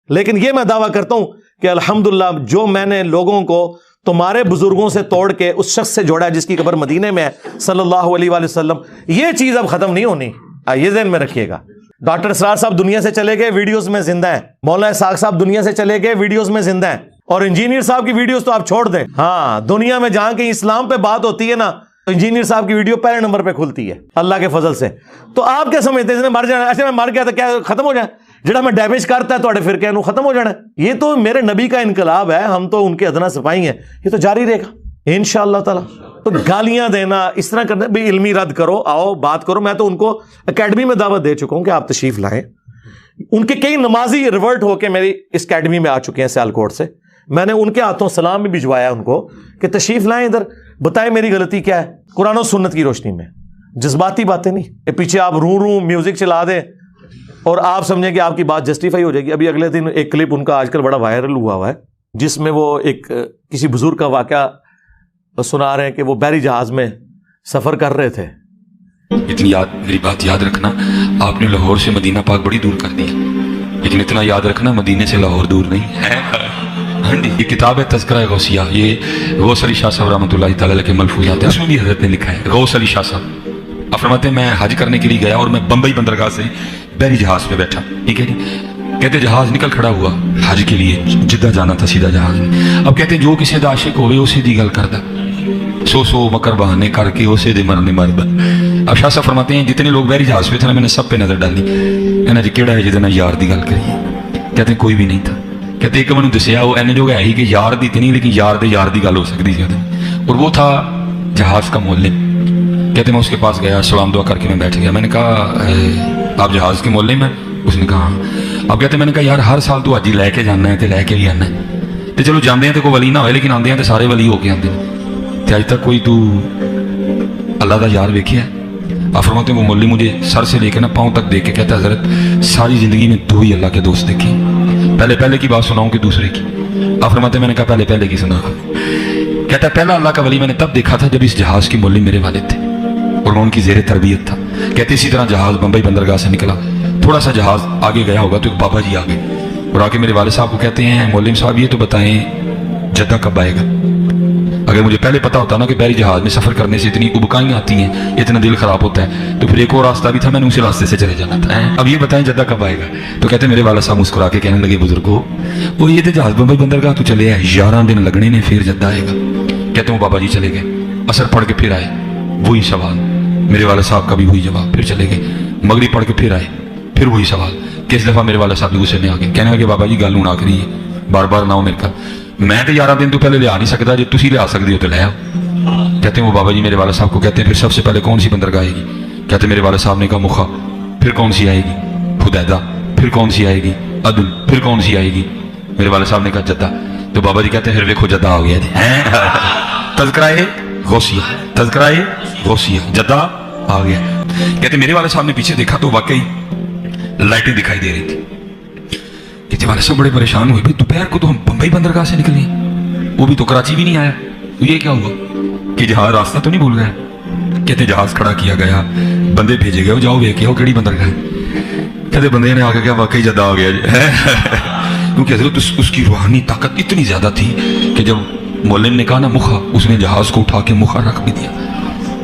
لیکن یہ میں دعویٰ کرتا ہوں کہ الحمدللہ جو میں نے لوگوں کو تمہارے بزرگوں سے توڑ کے اس شخص سے جوڑا ہے جس کی قبر مدینے میں ہے صلی اللہ علیہ وآلہ وسلم، یہ چیز اب ختم نہیں ہونی، یہ ذہن میں رکھیے گا۔ ڈاکٹر اسرار صاحب دنیا سے چلے گئے، ویڈیوز میں زندہ ہیں۔ مولانا اسحاق صاحب دنیا سے چلے گئے، ویڈیوز میں زندہ ہیں۔ اور انجینئر صاحب کی ویڈیوز تو آپ چھوڑ دیں، ہاں دنیا میں جہاں کہیں اسلام پہ بات ہوتی ہے نا تو انجینئر صاحب کی ویڈیو پہلے نمبر پہ کھلتی ہے اللہ کے فضل سے۔ تو آپ کیا سمجھتے ہیں مر جانا؟ اچھا میں مر گیا تو کیا ختم ہو جائے؟ جڑا میں ڈیمیج کرتا ہے تھوڑے فرقے نو ختم ہو جانا ہے؟ یہ تو میرے نبی کا انقلاب ہے، ہم تو ان کے ادنا سپاہی ہیں، یہ تو جاری رہے گا انشاءاللہ تعالی۔ تو گالیاں دینا اس طرح کرنا بھی علمی رد کرو، آؤ بات کرو۔ میں تو ان کو اکیڈمی میں دعوت دے چکا ہوں کہ آپ تشریف لائیں۔ ان کے کئی نمازی ریورٹ ہو کے میری اس اکیڈمی میں آ چکے ہیں سیالکوٹ سے، میں نے ان کے ہاتھوں سلام بھی بھجوایا ان کو کہ تشریف لائیں ادھر، بتائیں میری غلطی کیا ہے قرآن و سنت کی روشنی میں، جذباتی باتیں نہیں کہ پیچھے آپ رو میوزک چلا دیں اور آپ سمجھیں کہ آپ کی بات جسٹیفائی ہو جائے گی۔ ابھی اگلے دن ایک کلپ ان کا آج کل بڑا وائرل ہوا ہے جس میں وہ ایک کسی بزرگ کا واقعہ سنا رہے ہیں کہ وہ بحری جہاز میں سفر کر رہے تھے۔ اتنی میری بات یاد رکھنا، آپ نے لاہور سے مدینہ پاک بڑی دور کر دیا، لیکن اتنا یاد رکھنا مدینے سے لاہور دور نہیں ہے۔ ہاں جی، یہ کتاب ہے تذکرہ غوثیہ، یہ غوث علی شاہ صاحب رحمۃ اللہ تعالی کے ملفوظات ہیں، اس میں بھی حضرت نے لکھا ہے۔ غوث علی شاہ صاحب آپ فرماتے ہیں میں حج کرنے کے لیے گیا اور میں بمبئی بندرگاہ سے بحری جہاز پہ بیٹھا، ٹھیک ہے جی، کہتے جہاز نکل کھڑا ہوا حج کے لیے، جدہ جانا تھا سیدھا جہاز میں۔ اب کہتے جو کسی دا عاشق ہوئے اسے دی گل کردا، سو مکر بہانے کر کے اسے دے مرنے مرد۔ اب شاہ صاحب فرماتے ہیں جتنے لوگ بحری جہاز پہ تھے میں نے سب پہ نظر ڈالی، کہنا جی کیڑا ہے جدنا یار دی گل کریے؟ کہتے ہیں کوئی بھی نہیں تھا۔ کہتے ایک میں دسیا وہ این جو ہے ہی کہ یار دی نہیں لیکن یار دی گل ہو سکتی تھی، اور وہ تھا جہاز کا مولم۔ کہتے میں اس کے پاس گیا، سلام دعا کر کے میں بیٹھ گیا۔ میں نے کہا آپ جہاز کے مولم ہیں؟ اس نے کہا ہاں۔ اب کہتے میں نے کہا یار ہر سال تو حجی لے کے جانا ہے تو لے کے بھی آنا ہے، تو چلو جانے ہیں تو کوئی ولی نہ ہوئے لیکن آدھے ہیں تو سارے ولی ہو کے آتے ہیں، تو اج تک کوئی تو اللہ دا یار ویکھیا ہے؟ آپ فرماتے ہیں وہ مولوی مجھے سر سے لے کے نا پاؤں تک دیکھ کے کہتا ہے حضرت ساری زندگی میں دو ہی اللہ کے دوست دیکھے، پہلے کی بات سناؤں کہ دوسرے کی؟ آپ فرماتے ہیں میں نے کہا پہلے کی سنا۔ کہتا ہے پہلا اللہ کا ولی میں نے تب دیکھا تھا جب اس جہاز کی مولوی میرے والد تھے اور میں ان کی زیر تربیت تھا۔ کہتے اسی طرح جہاز بمبئی بندرگاہ سے نکلا، تھوڑا سا جہاز آگے گیا ہوگا تو ایک بابا جی آگے اور آ کے میرے والد صاحب کو کہتے ہیں مولوی صاحب یہ تو بتائیں جدہ کب آئے گا؟ اگر مجھے پہلے پتا ہوتا نا کہ بحری جہاز میں سفر کرنے سے اتنی ابکائیں آتی ہیں، اتنا دل خراب ہوتا ہے، تو پھر ایک اور راستہ بھی تھا، میں نے اسی راستے سے چلے جانا تھا۔ اب یہ بتائیں جدہ کب آئے گا؟ تو کہتے ہیں میرے والد صاحب مسکرا کے کہنے لگے بزرگو وہ یہ تو جہاز بمبئی بندرگاہ تو چلے ہے 11 دن لگنے نے پھر جدہ آئے گا۔ کہتے ہیں وہ بابا جی چلے گئے، اثر پڑھ کے پھر آئے، وہی سوال، میرے والد صاحب کا بھی وہی جواب، پھر چلے گئے، مغرب پڑھ کے پھر آئے، پھر وہی سوال۔ کس دفعہ میرے والد صاحب غصے میں آ گئے، کہنے لگے بابا جی گل ہوں آخری ہے، بار بار نہ ہو میرے کا، میں تو 11 دن تو پہلے لے آ نہیں سکتا، جو تسی لے آ سکتے ہو تو لے آؤ۔ کہتے ہیں وہ بابا جی میرے والد صاحب کو کہتے ہیں پھر سب سے پہلے کون سی بندرگاہ آئے گی؟ کہتے ہیں میرے والد صاحب نے کہا مخا، پھر کون سی آئے گی؟ حدیدہ، پھر کون سی آئے گی؟ عدن، پھر کون سی آئے گی؟ میرے والد صاحب نے کہا جدہ۔ تو بابا جی کہتے ہیں پھر دیکھو جدہ آ گیا جی، تذکرہ غوثیہ، تذکرہ غوثیہ، جدہ آ گیا۔ کہتے ہیں میرے والد صاحب نے پیچھے دیکھا تو واقعی لائٹیں دکھائی دے رہی تھی۔ کہتے والد صاحب بڑے پریشان ہوئے، دوپہر کو تو ہم بمبئی بندرگاہ سے نکلے ہیں، وہ بھی تو کراچی بھی نہیں آیا، تو یہ کیا ہوا کہ جہاز راستہ تو نہیں بھول گیا؟ کہتے جہاز کھڑا کیا گیا، بندے بھیجے گئے، جاؤ ویکھ آؤ کیڑی بندرگاہ ہے۔ کہتے بندے نے آ کے کہا واقعی جدہ آ گیا جی، کیونکہ حضرت اس کی روحانی طاقت اتنی زیادہ تھی کہ جب مولم نے کہا نا مخا، اس نے جہاز کو اٹھا کے مخا رکھ بھی دیا،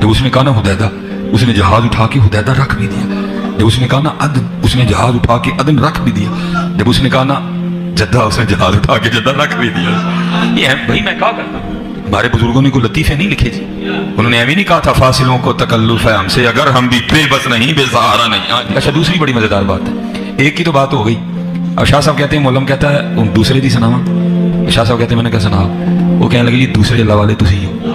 جب اس نے کہا نا حدیدہ، اس نے جہاز اٹھا کے حدیدہ رکھ بھی دیا، جب اس نے کہا نا عدن، اس نے جہاز اٹھا کے عدن رکھ بھی دیا، جب اس نے کہا نا جدہ، اس نے جہاز اٹھا کے جدہ رکھ بھی دیا۔ یہ ہے بھائی میں کہا کرتا ہوں، ہمارے بزرگوں نے کوئی لطیفے نہیں لکھے جی، انہوں نے ایویں نہیں کہا تھا فاصلوں کو تکلف ہے ہم سے اگر ہم بھی بے بس نہیں بے سہارا نہیں۔ اچھا دوسری بڑی مزیدار بات ہے، ایک کی تو بات ہو گئی، اب شاہ صاحب کہتے ہیں مولم کہتا ہے دوسرے دی سناواں؟ شاہ صاحب کہتے ہیں میں نے کہا سنا، وہ کہنے لگے جی دوسرے اللہ والے تسی ہو۔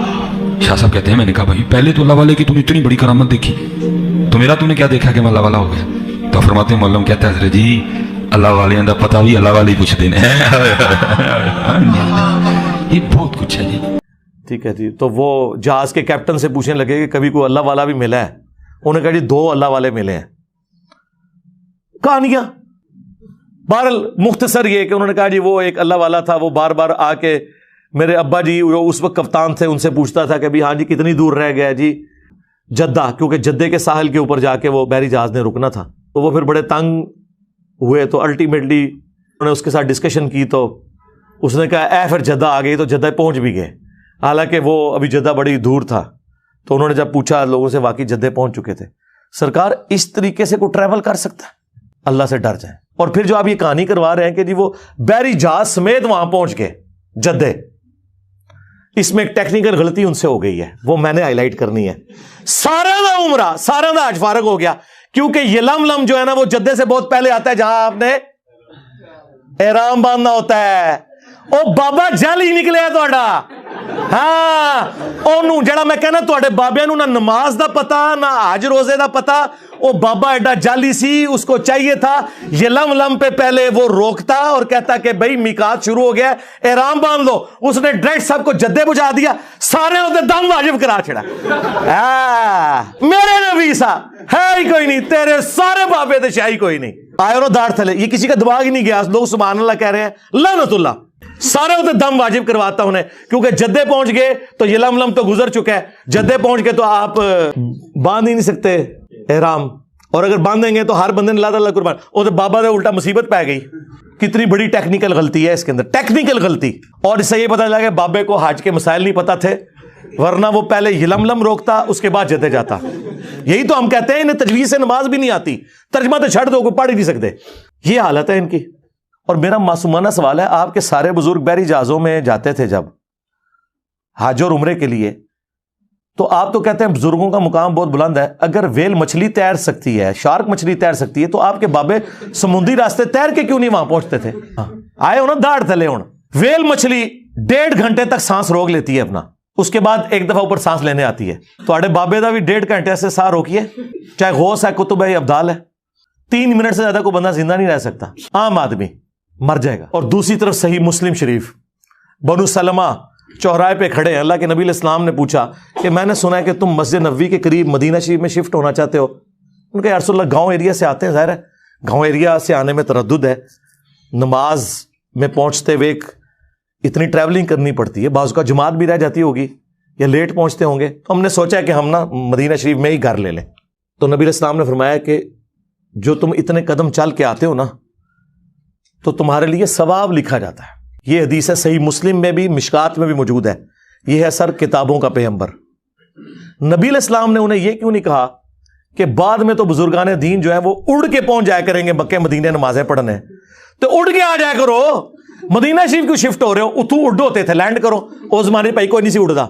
شاہ صاحب کہتے ہیں میں نے کہا بھائی پہلے تو اللہ والے کی تم نے اتنی بڑی کرامت دیکھی، تو میرا تم نے کیا دیکھا کہ میں اللہ والا ہو گیا؟ تو فرماتے ہیں مولم کہتا ہے حضرت جی اللہ والے دا پتہ بھی اللہ والے پوچھ دینے، یہ بہت کچھ ہے جی۔ ٹھیک ہے جی، تو وہ جہاز کے کیپٹن سے پوچھنے لگے کہ کبھی کوئی اللہ والا بھی ملا ہے؟ انہوں نے کہا جی 2 اللہ والے ملے ہیں۔ کہانیاں بہرحال مختصر یہ کہ انہوں نے کہا جی وہ ایک اللہ والا تھا، وہ بار بار آ کے میرے ابا جی جو اس وقت کپتان تھے ان سے پوچھتا تھا کہ ہاں جی کتنی دور رہ گیا جی جدہ، کیونکہ جدے کے ساحل کے اوپر جا کے وہ بحری جہاز نے رکنا تھا، تو وہ پھر بڑے تنگ ہوئے، تو الٹیمیٹلی انہوں نے اس کے ساتھ ڈسکشن کی تو اس نے کہا اے پھر جدہ آ گئی، تو جدہ پہنچ بھی گئے، حالانکہ وہ ابھی جدہ بڑی دور تھا۔ تو انہوں نے جب پوچھا لوگوں سے، واقعی جدے پہنچ چکے تھے۔ سرکار اس طریقے سے کوئی ٹریول کر سکتا ہے؟ اللہ سے ڈر جائیں۔ اور پھر جو آپ یہ کہانی کروا رہے ہیں کہ جی وہ بحری جہاز سمیت وہاں پہنچ گئے جدے، اس میں ایک ٹیکنیکل غلطی ان سے ہو گئی ہے، وہ میں نے ہائی لائٹ کرنی ہے۔ سارا دا عمرہ، سارا دا حج فارغ ہو گیا، کیونکہ یہ لم جو ہے نا وہ جدے سے بہت پہلے آتا ہے، جہاں آپ نے احرام باندھنا ہوتا ہے۔ او بابا جل ہی نکلے تہاڈا، ہاں اونوں جڑا میں کہنا تہاڈے بابیاں نوں نہ نماز دا پتا نہ حج روزے دا پتا، او بابا ایڈا جالی سی، اس کو چاہیے تھا یہ لم پہ پہلے وہ روکتا اور کہتا کہ بھائی میقات شروع ہو گیا، احرام باندھ لو۔ اس نے ڈائریکٹ سب کو جدے بجھا دیا، سارے ہوتے دم واجب کرا چھڑا۔ میرے نبی سا ہے ہی کوئی نہیں، تیرے سارے بابے تے شاہی کوئی نہیں، آئے اور داڑھ تھلے۔ یہ کسی کا دماغ ہی نہیں گیا، لوگ سبحان اللہ کہہ رہے ہیں، لعنت اللہ۔ سارے ہوتے دم واجب کرواتا انہیں، کیونکہ جدے پہنچ گئے تو یہ لم تو گزر چکا ہے، جدے پہنچ گئے تو آپ باندھ ہی نہیں سکتے احرام، اور اگر باندھیں گے تو ہر بندے نے اللہ قربان، اور تو بابا دے الٹا مصیبت پہ گئی۔ کتنی بڑی ٹیکنیکل غلطی ہے اس کے اندر، ٹیکنیکل غلطی۔ اور اس سے یہ پتہ لگا کہ بابے کو حج کے مسائل نہیں پتہ تھے، ورنہ وہ پہلے یہ لم روکتا، اس کے بعد جدے جاتا۔ یہی تو ہم کہتے ہیں انہیں تجویز سے نماز بھی نہیں آتی، ترجمہ تو چھڑ دو، کوئی پڑھ ہی نہیں سکتے۔ یہ حالت ہے ان کی۔ اور میرا معصومانہ سوال ہے، آپ کے سارے بزرگ بحری جہازوں میں جاتے تھے جب حج اور عمرے کے لیے، تو آپ تو کہتے ہیں بزرگوں کا مقام بہت بلند ہے، اگر ویل مچھلی تیر سکتی ہے، شارک مچھلی تیر سکتی ہے، تو آپ کے بابے سمندری راستے تیر کے کیوں نہیں وہاں پہنچتے تھے؟ آئے ہو نا داڑھ تلے ہوں۔ ویل مچھلی 1.5 گھنٹے تک سانس روک لیتی ہے اپنا، اس کے بعد ایک دفعہ اوپر سانس لینے آتی ہے۔ تو آڑے بابے دا بھی 1.5 گھنٹے سے سانس روکیے، چاہے غوث ہے، کتب ہے، ابدال ہے، 3 منٹ سے زیادہ کوئی بندہ زندہ نہیں رہ سکتا، عام آدمی مر جائے گا۔ اور دوسری طرف صحیح مسلم شریف، بنو سلمہ چوراہے پہ کھڑے ہیں، اللہ کے نبی علیہ السلام نے پوچھا کہ میں نے سنا ہے کہ تم مسجد نبوی کے قریب مدینہ شریف میں شفٹ ہونا چاہتے ہو۔ ان کا یا رسول اللہ گاؤں ایریا سے آتے ہیں، ظاہر ہے گاؤں ایریا سے آنے میں تردد ہے، نماز میں پہنچتے ہوئے اتنی ٹریولنگ کرنی پڑتی ہے، بعض کا جماعت بھی رہ جاتی ہوگی یا لیٹ پہنچتے ہوں گے، تو ہم نے سوچا کہ ہم نا مدینہ شریف میں ہی گھر لے لیں۔ تو نبی علیہ السلام نے فرمایا کہ جو تم اتنے قدم چل کے آتے ہو نا، تو تمہارے لیے ثواب لکھا جاتا ہے۔ یہ حدیث ہے، صحیح مسلم میں بھی، مشکات میں بھی موجود ہے۔ یہ ہے سر کتابوں کا پیغمبر۔ نبی علیہ السلام نے انہیں یہ کیوں نہیں کہا کہ بعد میں تو بزرگان دین جو ہے وہ اڑ کے پہنچ جایا کریں گے مکہ مدینے نمازیں پڑھنے، تو اڑ کے آ جایا کرو، مدینہ شریف کیوں شفٹ ہو رہے ہو؟ اتو اڑ ہوتے تھے، لینڈ کرو، اس زمانے پہ کوئی نہیں سی اڑدا۔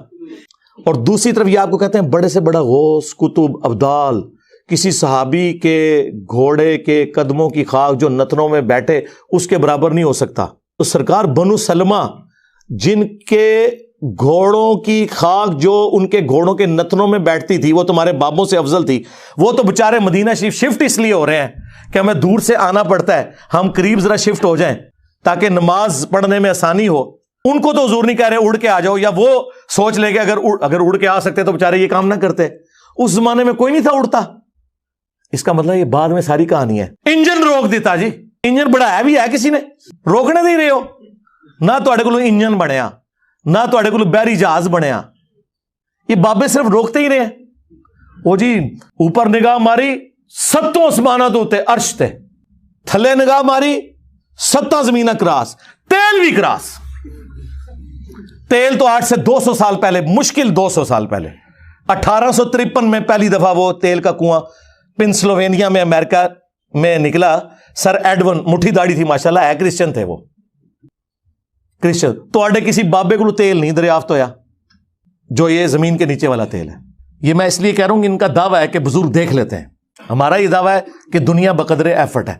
اور دوسری طرف یہ آپ کو کہتے ہیں بڑے سے بڑا غوث، کتب، ابدال، کسی صحابی کے گھوڑے کے قدموں کی خاک جو نتنوں میں بیٹھے اس کے برابر نہیں ہو سکتا۔ تو سرکار بنو سلمہ جن کے گھوڑوں کی خاک جو ان کے گھوڑوں کے نتنوں میں بیٹھتی تھی وہ تمہارے بابوں سے افضل تھی، وہ تو بےچارے مدینہ شریف شفٹ اس لیے ہو رہے ہیں کہ ہمیں دور سے آنا پڑتا ہے، ہم قریب ذرا شفٹ ہو جائیں تاکہ نماز پڑھنے میں آسانی ہو۔ ان کو تو حضور نہیں کہہ رہے اڑ کے آ جاؤ، یا وہ سوچ لے کہ اگر اڑ کے آ سکتے تو بےچارے یہ کام نہ کرتے۔ اس زمانے میں کوئی نہیں تھا اڑتا۔ اس کا مطلب یہ بعد میں ساری کہانی ہے۔ انجن روک دیتا جی، انجن بڑھایا بھی ہے کسی نے، روکنے نہیں رہے ہو، نہ تواڈے کول انجن بنیا، نہ تواڈے کول بحری جہاز بنیا، یہ بابے صرف روکتے ہی رہے ہیں۔ وہ جی اوپر نگاہ ماری 7 آسماناں تو تے عرش تے، تھلے نگاہ ماری 7 زمیناں کراس، تیل بھی کراس۔ تیل تو 8 سے 200 سال پہلے، مشکل 200 سال پہلے، 1853 میں پہلی دفعہ وہ تیل کا کنواں پنسلوینیا میں امریکہ میں نکلا۔ سر ایڈون، مٹھی داڑھی تھی ماشاءاللہ، ہے کرسچن تھے وہ، کرسچن۔ تو آڈے کسی بابے کو تیل نہیں دریافت ہویا جو یہ زمین کے نیچے والا تیل ہے۔ یہ میں اس لیے کہہ رہا ہوں کہ ان کا دعویٰ ہے کہ بزرگ دیکھ لیتے ہیں، ہمارا یہ دعویٰ ہے کہ دنیا بقدر ایفرٹ ہے۔